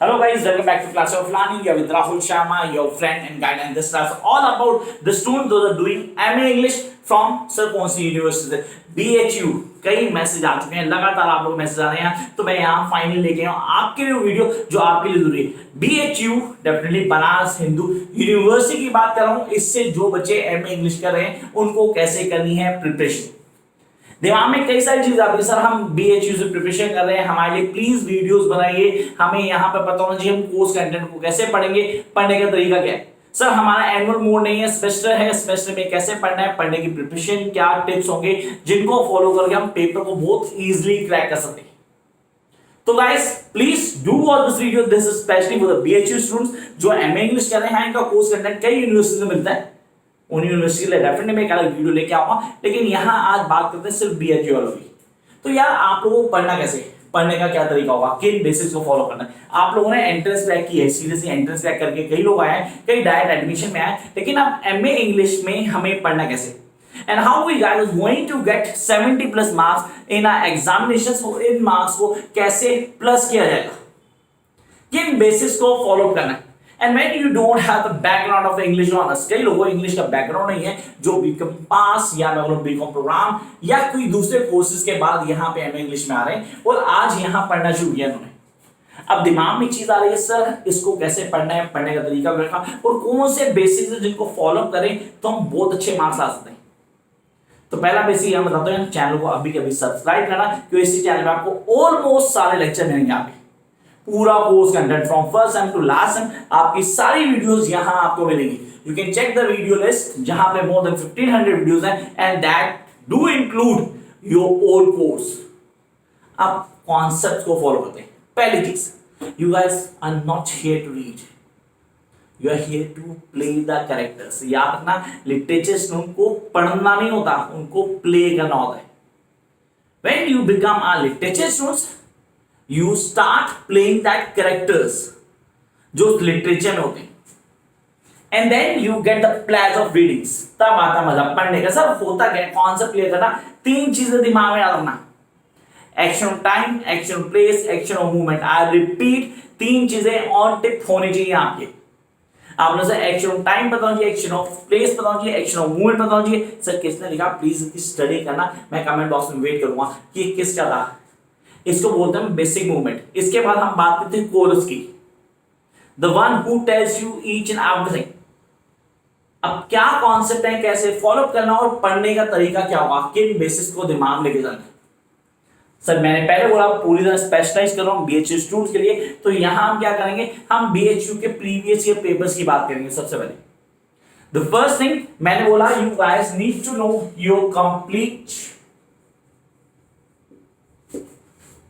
Hello guys, welcome back to Class of Learning. You're with Rahul Sharma, your friend and guide, and this class is all about the students those are doing MA English from Sir कौन सी university से BHU। कई message आ चुके हैं, लगातार आप लोग message आ रहे हैं, तो मैं यहाँ फाइनली लेके आया हूँ आपके लिए वीडियो जो आपके लिए जरूरी है। BHU definitely Banaras Hindu university की बात कर रहा हूँ। इससे जो बच्चे MA इंग्लिश कर रहे हैं उनको कैसे करनी है प्रिपरेशन। दिमाग में कई सारी चीज आती है, सर हम BHU से प्रिपरेशन कर रहे हैं, हमारे लिए प्लीज वीडियोस बनाइए, हमें यहाँ पे पता होना चाहिए हम कोर्स कंटेंट को कैसे पढ़ेंगे, पढ़ने का तरीका क्या है। सर हमारा एनुअल मोड नहीं है, सेमेस्टर है, सेमेस्टर में कैसे पढ़ना है, पढ़ने की प्रिपरेशन क्या टिप्स होंगे जिनको फॉलो करके हम पेपर को बहुत इजीली क्रैक कर सकते हैं। तो guys please do watch this video, this is specially for the BHU students जो MA इंग्लिश कर रहे हैं। इनका कोर्स कंटेंट कई यूनिवर्सिटी में मिलता है, उन यूनिवर्सिटी के डेफिनेटली मैं एक अलग वीडियो लेके आऊंगा, लेकिन यहाँ आज बात करते हैं सिर्फ BHU वालों की। तो यार आप लोगों को पढ़ना कैसे, पढ़ने का क्या तरीका होगा, किन बेसिक्स को फॉलो करना है। आप लोगों ने एंट्रेंस क्रैक की है, सीरियसली एंट्रेंस क्रैक करके कई लोग आए हैं, कई डायरेक्ट एडमिशन में आए, लेकिन अब MA इंग्लिश में हमें पढ़ना कैसे, and how we guys going to get 70 plus marks in our examinations। In marks को कैसे प्लस किया जाएगा, किन बेसिस को फॉलो करना है। And when you don't have the background of English honors, कई लोगों को इंग्लिश का बैकग्राउंड नहीं है, जो BCom पास या मैं बोलूं BCom प्रोग्राम या कोई दूसरे कोर्सेज के बाद यहाँ पे MA इंग्लिश में आ रहे हैं और आज यहाँ पढ़ना शुरू किया उन्होंने। अब दिमाग में चीज आ रही है, सर इसको कैसे पढ़ना है, पढ़ने का तरीका रखा और कौन से बेसिक्स है जिनको फॉलो करें तो हम बहुत अच्छे मार्क्स ला सकते हैं। तो पहला बेसिक यहाँ बताता हूँ, चैनल को अभी कभी सब्सक्राइब करना, क्योंकि इसी चैनल में आपको ऑलमोस्ट सारे लेक्चर मिलेंगे, यहाँ पे पूरा course content from first sem to last sem आपकी सारी वीडियोस यहां आपको मिलेंगी। You can check the video list जहां पे मोर देन 1500 वीडियोस हैं and that do include your old course. अब कॉन्सेप्ट्स को फॉलो करते हैं। पहली चीज, you guys are not here to read, you are here to play the characters. याद रखना, लिटरेचर उनको पढ़ना नहीं होता, उनको प्ले करना होता है। When you become a literature students you start playing that characters जो लिटरेचर में होते हैं, and then you get the pleasure of readings। तब आता मजा पढ़ने का। सब होता क्या, कॉन्सेप्ट क्लियर करना, तीन चीजें दिमाग में याद रखना, action of time, action of place, action of movement. I repeat, तीन चीजें ऑन टिप होनी चाहिए आपके। आपने सर एक्शन ऑफ टाइम पता होना चाहिए, एक्शन ऑफ प्लेस पता होना चाहिए, एक्शन ऑफ मूवमेंट पता होना चाहिए। सर किसने लिखा, प्लीज इसकी स्टडी करना, मैं कमेंट बॉक्स में वेट करूंगा कि किसका था। इसको बोलते हैं बेसिक मूवमेंट। इसके बाद हम बात करते हैं कोरस की, the one who tells you each and everything. अब क्या कॉन्सेप्ट है, कैसे फॉलो करना और पढ़ने का तरीका क्या होगा, किन बेसिस को दिमाग में लेके जाना है। सर मैंने पहले बोला पूरी तरह स्पेशलाइज कर रहा हूं BHU स्टूडेंट्स के लिए, तो यहां हम क्या करेंगे, हम BHU के प्रीवियस ईयर पेपर्स की बात करेंगे। सबसे पहले द फर्स्ट थिंग मैंने बोला, you guys need to know your complete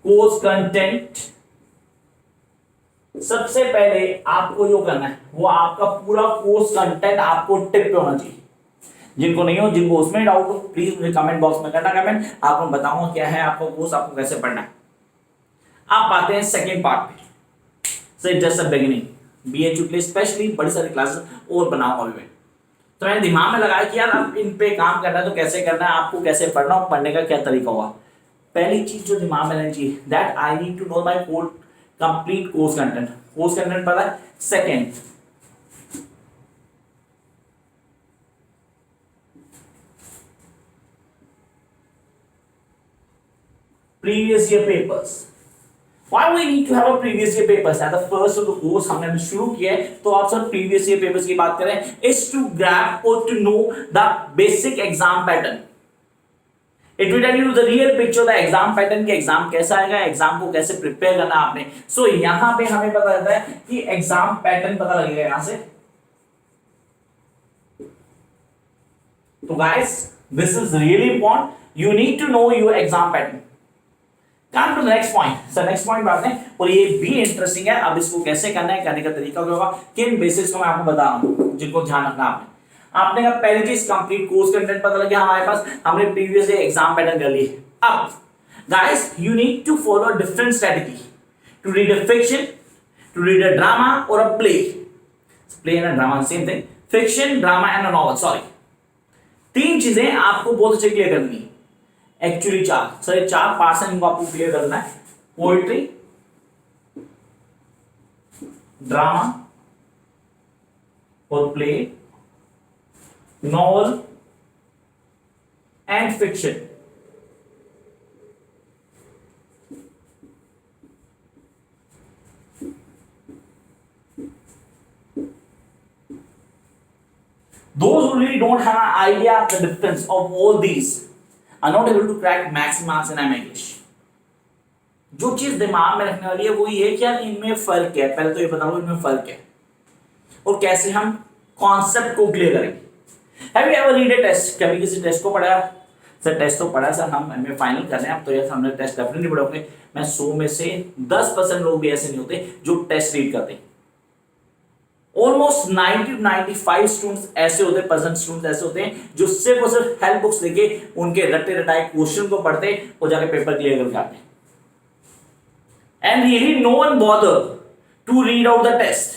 course content. सबसे पहले आपको जो करना है वो आपका पूरा कोर्स कंटेंट आपको टिप पे होना चाहिए। जिनको नहीं हो, जिनको उसमें डाउट हो, प्लीज मुझे कमेंट बॉक्स में करना कमेंट, आपको बताऊंगा क्या है आपका कोर्स, आपको कैसे पढ़ना है। आप आते हैं सेकेंड पार्ट पे। So just a beginning, BHU के लिए स्पेशली बड़ी सारी क्लासेस और बनाऊंगा अभी मैं। तो मैंने दिमाग में लगाया कि यार आप इन पे काम करना है तो कैसे करना है, आपको कैसे पढ़ना और पढ़ने का क्या तरीका होगा। पहली चीज जो दिमाग में रहनी चाहिए, that I need to know my complete course content. Course content पता है। Second, previous year papers. Why we need to have a previous year papers at the first of the course हमने अभी शुरू किया है, तो आप सब प्रीवियस ईयर पेपर्स की बात करें, is to grab or to know the basic exam pattern। It will tell you the real picture the exam pattern, के एग्जाम कैसा आएगा, एग्जाम को कैसे प्रिपेयर करना आपने। सो यहां पे हमें पता रहता है कि एग्जाम पैटर्न पता लगेगा यहां से। तो guys this is really important, you need to know your exam pattern. Come to the next point. Sir next point बात है और ये भी इंटरेस्टिंग है। अब इसको कैसे करना है, करने का तरीका क्या होगा, किन बेसिस को मैं आपको बता रहा हूं जिनको ध्यान रखना आपने। आपने कहा पहली चीज कंप्लीट कोर्स कंटेंट पता लग गया हमारे पास, हमने प्रीवियस एग्जाम पैटर्न कर लिए। अब guys you need to follow different strategy to read a fiction, to read a drama और a play. Play and drama same thing, fiction, drama and a novel. Sorry, तीन चीजें आपको बहुत अच्छे clear करनी है। एक्चुअली चार, सर चार पार्ट्स हैं जिनको आपको क्लियर करना है। पोएट्री, ड्रामा और play, novel and fiction. Those who really don't have an idea of the difference of all these are not able to crack maximum marks in MA English. जो चीज दिमाग में रखने वाली है वो ये कि यार इनमें फर्क है, पहले तो ये बताओ इनमें फर्क है और कैसे हम कॉन्सेप्ट को क्लियर करेंगे। Have you ever read a test? कभी किसी टेस्ट को पढ़ा? सर टेस्ट तो पढ़ा सर, हम एमए फाइनल कर रहे हैं अब तो यार हमने टेस्ट डेफिनेटली पढ़ोगे। मैं 100 में से 10% लोग भी ऐसे नहीं होते जो टेस्ट रीड करते। ऑलमोस्ट 90-95 स्टूडेंट्स ऐसे होते हैं, परसेंट स्टूडेंट्स ऐसे होते हैं जो सिर्फ और सिर्फ हेल्प बुक्स लेके उनके रटे रटाए क्वेश्चन को पढ़ते और जाके पेपर क्लियर करके आते हैं। And really no one bother to read out the test,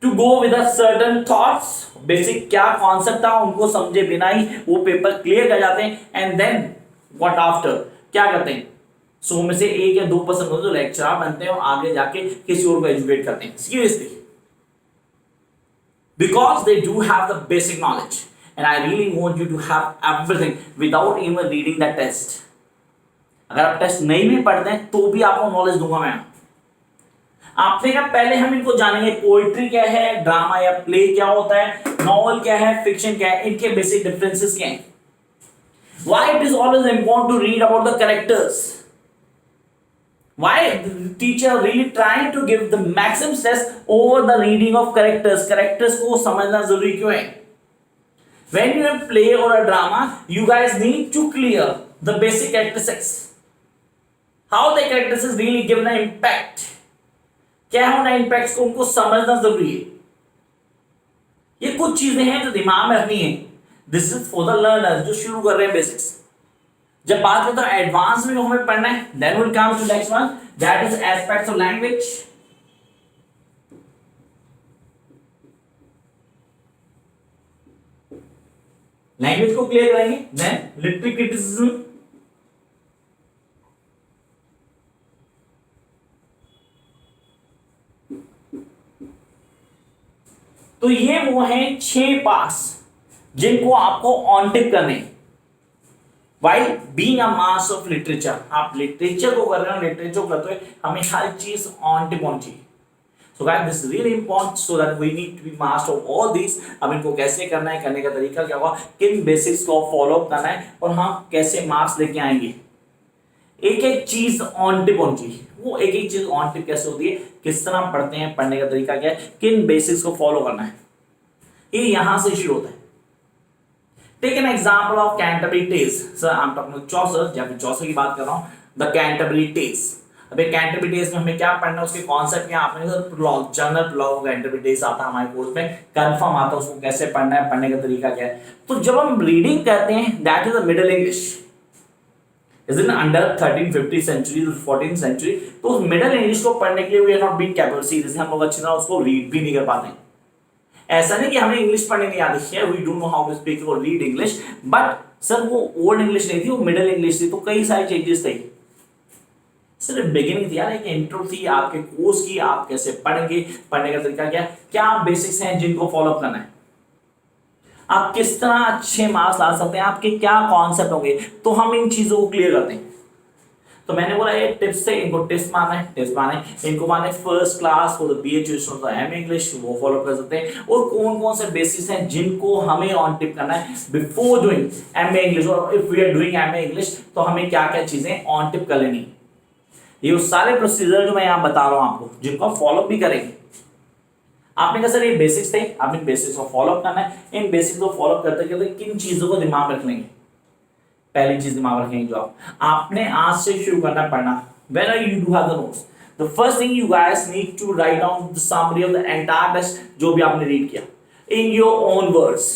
to go with a certain thoughts, basic क्या कॉन्सेप्ट था उनको समझे बिना ही वो पेपर क्लियर कर जाते हैं। एंड देन व्हाट आफ्टर, क्या करते हैं 100 में से 1 या 2% होते जो लेक्चरर बनते हैं और आगे जाके किसी और को एजुकेट करते हैं। Seriously, because they do have the basic knowledge and I really want you to have everything without even reading the test. अगर आप टेस्ट नहीं भी पढ़ते हैं तो भी आपको नॉलेज दूंगा मैं। आपने कहा पहले हम इनको जानेंगे, पोइट्री क्या है, ड्रामा या प्ले क्या होता है, नॉवल क्या है, फिक्शन क्या है, इनके बेसिक डिफरेंसेस क्या हैं, why it is always important to read about the characters, why the teacher really trying to give the maximum stress over the reading of characters को समझना जरूरी क्यों है। When you have play or a drama, you guys need to clear the basic characteristics, how the characteristics really give an impact, क्या होना impacts को उनको समझना जरूरी है। ये कुछ चीजें हैं जो दिमाग में रखनी है। This is for the learners जो शुरू कर रहे हैं बेसिक्स। जब बात करते हैं एडवांस में हमें पढ़ना है, then we'll come to next one, that is aspects of language। Language को क्लियर करेंगे, then literary criticism, तो ये वो हैं 6 पार्ट्स जिनको आपको ऑन टिप करने। While being a master of literature, आप लिटरेचर को कर रहे हो, लिटरेचर करते हुए हमें हर चीज ऑन टिप होनी चाहिए। So guys, this is really important so that we need to be master of all these। अब इनको कैसे करना है, करने का तरीका क्या होगा, किन बेसिक्स को फॉलो अप करना है और हाँ कैसे मार्क्स लेके आएंगे। एक एक चीज ऑन टिप होनी चाहिए। वो एक एक चीज ऑन टिप कैसे होती है, किस तरह पढ़ते हैं, पढ़ने का तरीका क्या है, किन बेसिक्स को फॉलो करना है, ये यहां से शुरू होता है। Take an example of Canterbury Tales. Sir, I'm talking about Chaucer, जब मैं Chaucer की बात कर रहा हूँ, The Canterbury Tales। अबे Canterbury Tales में हमें क्या पढ़ना है, उसके कॉन्सेप्ट क्या, आपने sir prologue, general prologue Canterbury Tales आता है हमारे कोर्स में, कंफर्म आता है, उसको कैसे पढ़ना है, पढ़ने का तरीका क्या है। तो जब हम रीडिंग करते हैं, that is the Middle English, is in under 13th 15th century 14th century। तो उस मिडिल इंग्लिश को पढ़ने के लिए we are not being capable, सीधे हम लोग अच्छी तरह उसको रीड भी नहीं कर पाते हैं। ऐसा नहीं कि हमें इंग्लिश पढ़ने नहीं आती है, we don't know how to speak और रीड इंग्लिश, बट सर वो ओल्ड इंग्लिश नहीं थी, वो मिडिल इंग्लिश थी, तो कई सारी चेंजेस थे। सिर्फ बिगिनिंग थी यार, एक इंट्रो थी आपके कोर्स की, आप कैसे पढ़ेंगे, पढ़ने का तरीका क्या बेसिक्स हैं जिनको फॉलो करना है, आप किस तरह अच्छे मार्क्स ला सकते हैं, आपके क्या कॉन्सेप्ट होंगे, तो हम इन चीजों को क्लियर करते हैं। तो मैंने बोला ये टिप्स थे, इनको टिप्स मारना है, टिप्स माने इनको माने first class for the BHU students MA English, वो फॉलो कर सकते हैं। और कौन कौन से बेसिस हैं जिनको हमें ऑन टिप करना है बिफोर डूइंग एमए इंग्लिश, और if we are doing MA English तो हमें क्या क्या चीजें ऑन टिप कर लेनी। ये सारे प्रोसीजर जो मैं यहाँ बता रहा हूँ आपको, जिनको आप फॉलो भी करेंगे। आपने कहा सर ये बेसिक्स थे, आप इन बेसिक्स को फॉलो करना है। इन बेसिक्स को फॉलो करते करते किन चीजों को दिमाग में रख लेंगे, पहली चीज दिमाग में रखेंगे जो आपने आज से शुरू करना पढ़ना। Whenever you do have the notes, the first thing you guys need to write down the summary of the entire test जो भी आपने रीड किया in your own words।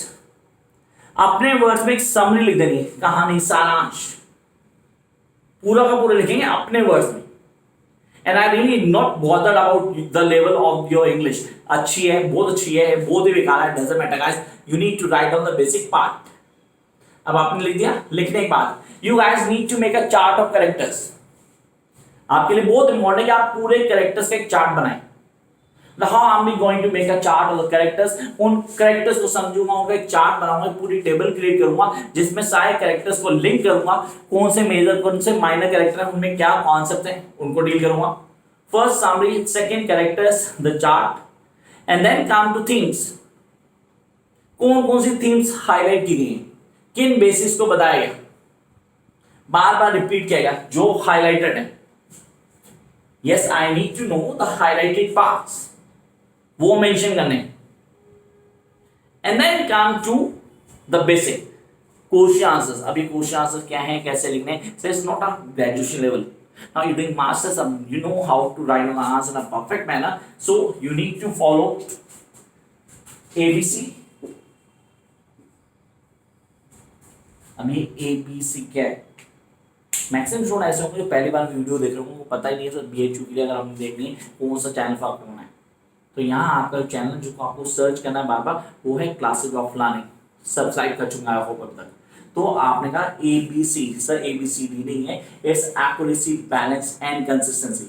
अपने वर्ड्स में एक समरी लिख देनी है, कहानी, सारांश, पूरा का पूरा लिखेंगे अपने वर्ड्स में। And I really not bothered about the level of your English, अच्छी है, बहुत अच्छी है, बहुत ही बेकार है, doesn't matter guys, you need to write down the basic part। अब आपने लिख दिया, लिखने के बाद you guys need to make a chart of characters। आपके लिए बहुत इंपॉर्टेंट है कि आप पूरे कैरेक्टर्स का एक चार्ट बनाएं। How I am going to make a chart of the characters, उन कैरेक्टर्स को समझूंगा, उनका एक चार्ट बनाऊंगा, पूरी टेबल क्रिएट करूंगा जिसमें सारे कैरेक्टर्स को लिंक करूंगा, कौन से मेजर कौन से माइनर कैरेक्टर हैं, उनमें क्या कॉन्सेप्ट है उनको डील करूंगा। First summary, second characters, the chart, and then come to themes. कौन कौन सी थीम्स हाईलाइट की गई, किन बेसिस को बताया गया, बार बार रिपीट किया गया जो हाईलाइटेड है। Yes I need to know the highlighted parts, वो मेंशन करने। And then come to the basic question answers. अभी क्वेश्चन आंसर क्या है, कैसे लिखने हैं, so it's not a graduation level, now you're doing masters, you know how to write an answer in a perfect manner, so you need to follow ABC। अभी ABC क्या है, maximum student ऐसे होंगे जो पहली बार वीडियो देख रहे होंगे, उनको पता ही नहीं है सर BHU के लिए अगर हम देखनी है कौन सा चैनल फॉलो करना है। तो यहाँ आपका चैनल जो आपको सर्च करना है बार बार, वो है क्लासेस ऑफ लर्निंग। सब्सक्राइब कर चुका है होप अब तक। तो आपने कहा ABC, सर ABCD नहीं है, it's accuracy, balance and consistency.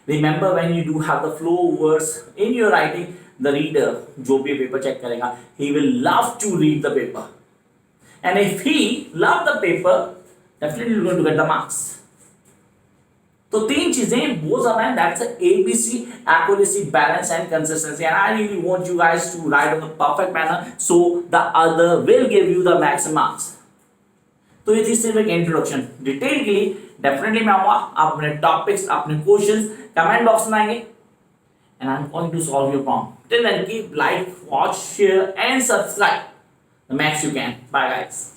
Remember when you do have the flow words in your writing, the reader जो भी पेपर चेक करेगा, he will love to read the paper, and if he love the paper definitely you're going to get the marks। तो तीन चीजें both are man, that's ABC, accuracy, balance and consistency, and I really want you guys to write on the perfect manner so the other will give you the maximum marks। तो ये थी सिर्फ एक introduction. Detail के लिए definitely मैं आऊंगा, आप अपने टॉपिक्स, अपने क्वेश्चंस कमेंट बॉक्स में आएंगे, and I'm going to solve your problem। Till then keep like, watch, share and subscribe the max you can। Bye guys।